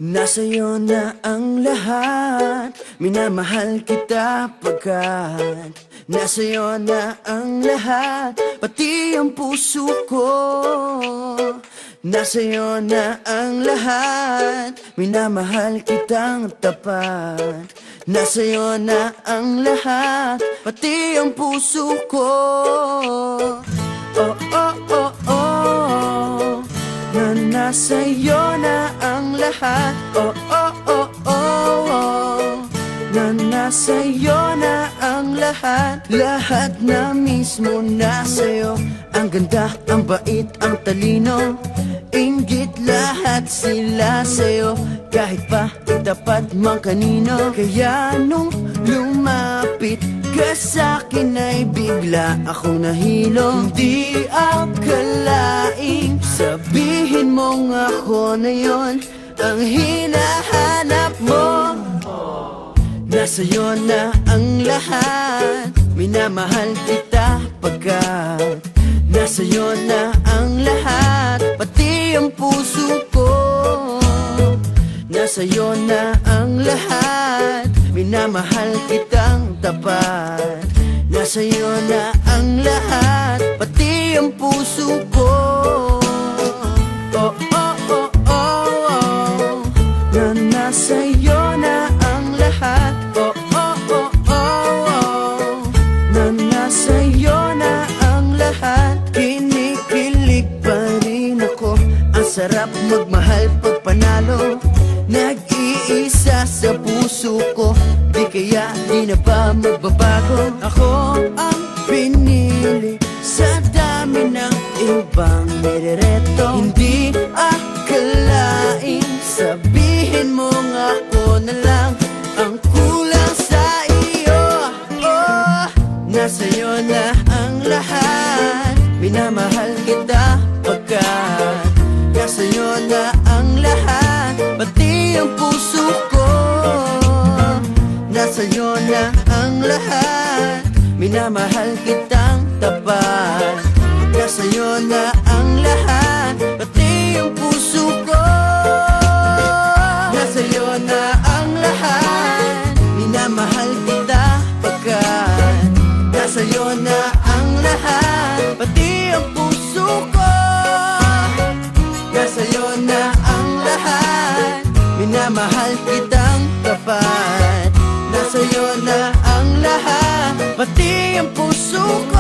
Nasa'yo na ang lahat, minamahal kita pagkat nasa'yo na ang lahat, pati ang puso ko. Nasa'yo na ang lahat, minamahal kitang tapat. Nasa'yo na ang lahat, pati ang puso ko. Oh, oh, oh, oh, na nasa'yo na ang lahat. Oh, oh, oh, oh, oh, na nasa'yo na ang lahat. Lahat na mismo nasa'yo. Ang ganda, ang bait, ang talino, inggit lahat sila sa'yo. Kahit pa itapat mang kanino. Kaya nung lumapit ka sa'kin ay bigla akong nahilo. Hindi akalaing sabihin mong ako na yon ang hinahanap mo. Nasa'yo na ang lahat, minamahal kita pagkat nasa'yo na ang lahat, pati ang puso ko. Nasa'yo na ang lahat, minamahal kitang tapat. Nasa'yo na ang lahat, pati ang puso ko. Oh, oh, oh, oh, oh, na nasa'yo na ang lahat. Oh, oh, oh, oh, oh, na nasa'yo na ang lahat. Kinikilig pa rin ako, ang sarap magmahal pag panalo. Nag-iisa sa puso ko, di kaya di na ba magbabago. Ako ang pinili sa dami ng ibang nirereto. Hindi akalaing sabihin mo nga ako na lang ang kulang sa iyo. Oh, nasa'yo na ang lahat, minamahal kita pagkat nasa'yo na ang lahat, pati ang puso ko. Nasa'yo na ang lahat, minamahal kitang tapat. Nasa'yo na ang lahat, pati ang puso ko. Nasa'yo na ang lahat, minamahal kita pagkat nasa'yo na ang lahat, pati ang puso ko. Nasa'yo na ang lahat, minamahal kitang tapat. Nasa'yo na ang lahat, pati ang puso ko.